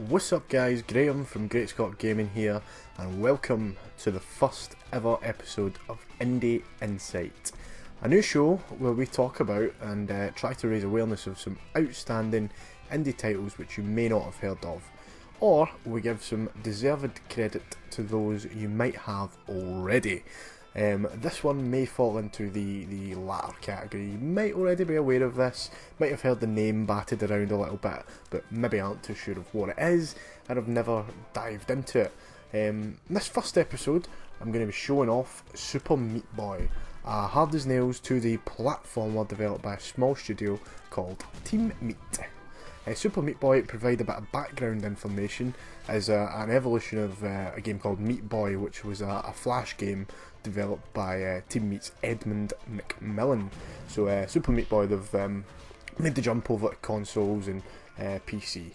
What's up guys, Graham from Great Scott Gaming here, and welcome to the first ever episode of Indie Insight, a new show where we talk about and try to raise awareness of some outstanding indie titles which you may not have heard of, or we give some deserved credit to those you might have already. This one may fall into the latter category. You might already be aware of this, might have heard the name batted around a little bit, but maybe aren't too sure of what it is and have never dived into it. In this first episode, I'm going to be showing off Super Meat Boy, a hard as nails 2D platformer developed by a small studio called Team Meat. Super Meat Boy provide a bit of background information as an evolution of a game called Meat Boy, which was a flash game developed by Team Meat's Edmund McMillan. So Super Meat Boy, they've made the jump over to consoles and PC.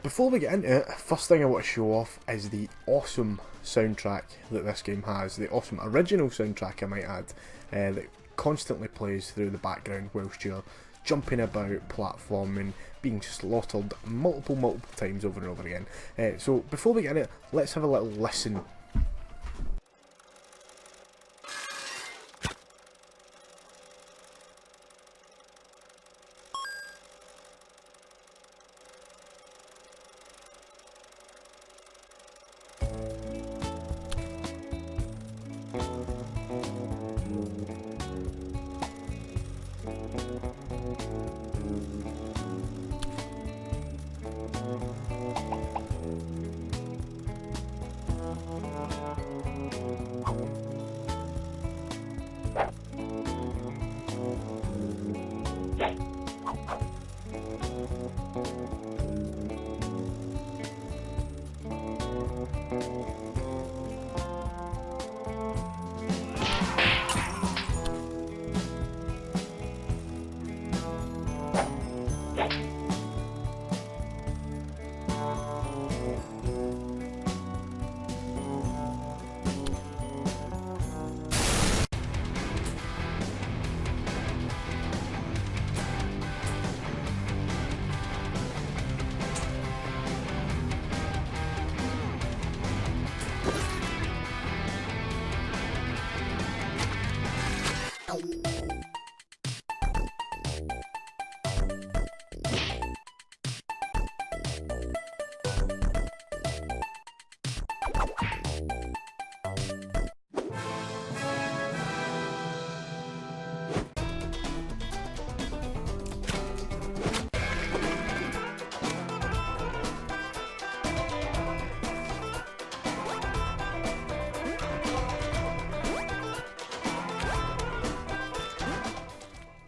Before we get into it, first thing I want to show off is the awesome soundtrack that this game has, the awesome original soundtrack I might add, that constantly plays through the background whilst you're jumping about, platforming, being slaughtered multiple times over and over again. So before we get in it, let's have a little listen.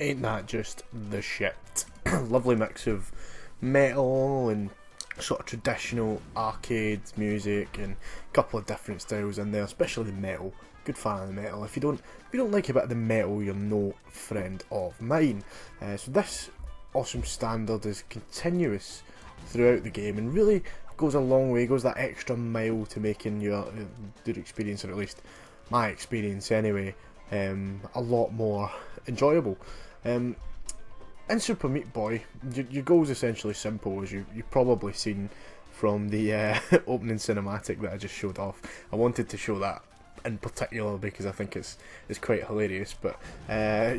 Ain't that just the shit? Lovely mix of metal and sort of traditional arcade music and a couple of different styles in there, especially the metal. Good fan of the metal. If you don't like a bit of the metal, you're no friend of mine. So this awesome standard is continuous throughout the game and really goes a long way, goes that extra mile to making your experience, or at least my experience anyway, a lot more enjoyable. In Super Meat Boy, your goal is essentially simple, as you've probably seen from the opening cinematic that I just showed off. I wanted to show that in particular because I think it's quite hilarious, but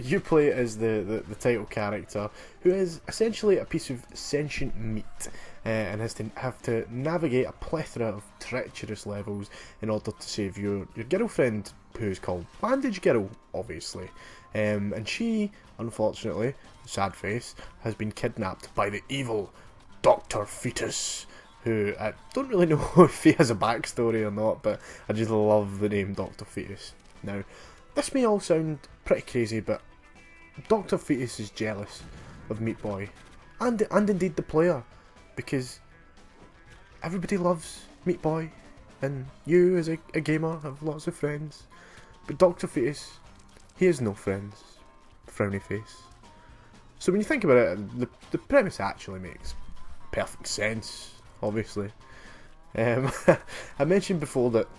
you play as the title character, who is essentially a piece of sentient meat and has to have to navigate a plethora of treacherous levels in order to save your girlfriend, who's called Bandage Girl, obviously. And she, unfortunately, sad face, has been kidnapped by the evil Dr. Fetus, who I don't really know if he has a backstory or not, but I just love the name Dr. Fetus. Now, this may all sound pretty crazy, but Dr. Fetus is jealous of Meat Boy, and indeed the player, because everybody loves Meat Boy, and you as a gamer have lots of friends, but Dr. Fetus, he has no friends. Frowny face. So when you think about it, the premise actually makes perfect sense, obviously. I mentioned before that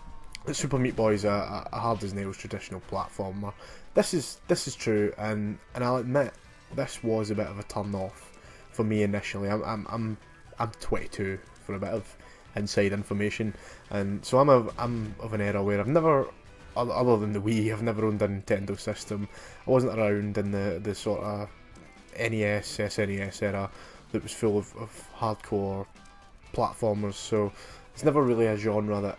Super Meat Boy is a hard as nails traditional platformer. This is true, and I'll admit this was a bit of a turn off for me initially. I'm 22 for a bit of inside information. And so I'm of an era where I've never, other than the Wii, I've never owned a Nintendo system. I wasn't around in the sort of NES, SNES era that was full of hardcore platformers, so it's never really a genre that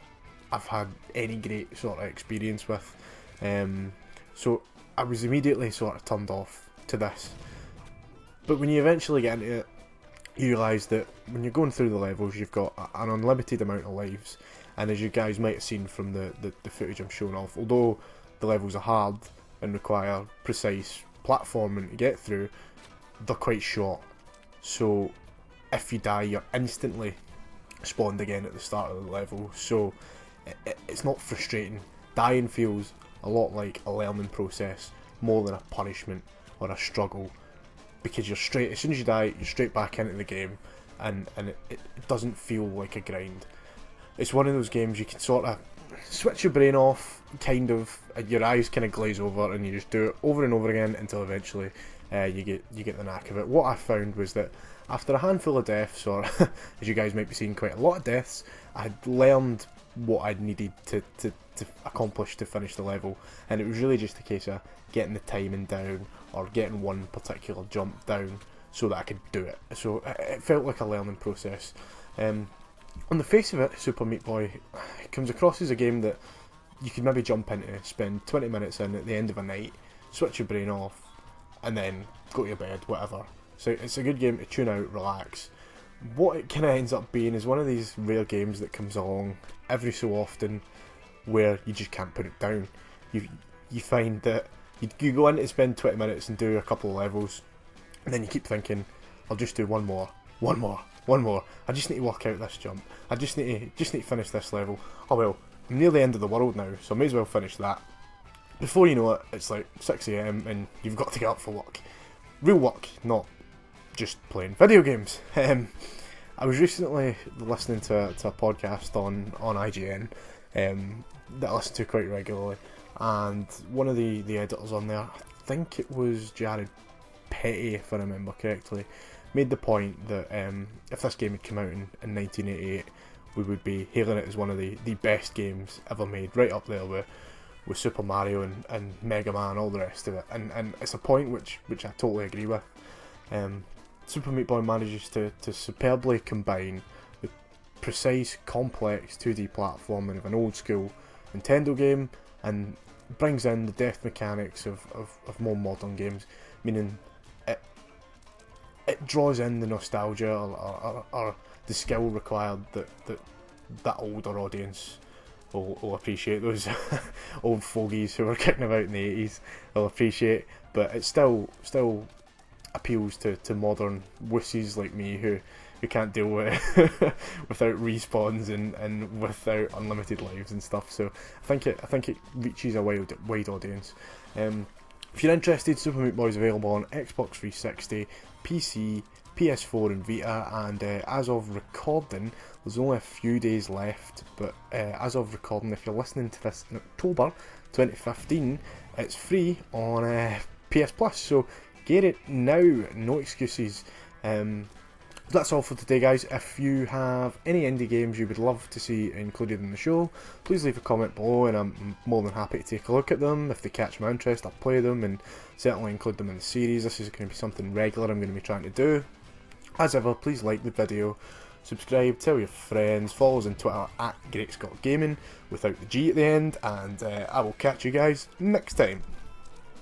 I've had any great sort of experience with. So I was immediately sort of turned off to this. But when you eventually get into it, you realise that when you're going through the levels, you've got an unlimited amount of lives, and as you guys might have seen from the footage I'm showing off, although the levels are hard and require precise platforming to get through, they're quite short. So if you die, you're instantly spawned again at the start of the level, so it's not frustrating. Dying feels a lot like a learning process more than a punishment or a struggle, because you're straight, as soon as you die, you're straight back into the game, and it doesn't feel like a grind. It's one of those games you can sort of switch your brain off, kind of, your eyes kind of glaze over, and you just do it over and over again until eventually you get the knack of it. What I found was that after a handful of deaths, or as you guys might be seeing, quite a lot of deaths, I had learned what I'd needed to accomplish to finish the level, and it was really just a case of getting the timing down or getting one particular jump down so that I could do it. So it felt like a learning process. On the face of it, Super Meat Boy comes across as a game that you could maybe jump into, spend 20 minutes in at the end of a night, switch your brain off, and then go to your bed, whatever. So it's a good game to tune out, relax. What it kind of ends up being is one of these rare games that comes along every so often where you just can't put it down. You find that you go in to spend 20 minutes and do a couple of levels, and then you keep thinking, I'll just do one more. I just need to work out this jump. I just need to finish this level. Oh well, I'm near the end of the world now, so I may as well finish that. Before you know it, it's like 6 AM and you've got to get up for work. Real work, not just playing video games. I was recently listening to a podcast on IGN that I listen to quite regularly, and one of the editors on there, I think it was Jared Petty if I remember correctly, made the point that if this game had come out in 1988, we would be hailing it as one of the best games ever made, right up there with Super Mario and Mega Man, all the rest of it, and it's a point which I totally agree with. Super Meat Boy manages to superbly combine the precise, complex 2D platforming of an old school Nintendo game and brings in the depth mechanics of more modern games, meaning it draws in the nostalgia or the skill required that older audience will appreciate. Those old fogies who were kicking about in the 80s will appreciate, but it still appeals to modern wussies like me who can't deal with it without respawns and without unlimited lives and stuff. So I think it reaches a wide audience. If you're interested, Super Meat Boy is available on Xbox 360, PC, PS4 and Vita, and as of recording, there's only a few days left, but as of recording, if you're listening to this in October 2015, it's free on PS Plus, so get it now, no excuses. That's all for today, guys. If you have any indie games you would love to see included in the show, please leave a comment below and I'm more than happy to take a look at them. If they catch my interest, I'll play them and certainly include them in the series. This is going to be something regular I'm going to be trying to do. As ever, please like the video, subscribe, tell your friends, follow us on Twitter @GreatScottGaming without the G at the end, and I will catch you guys next time.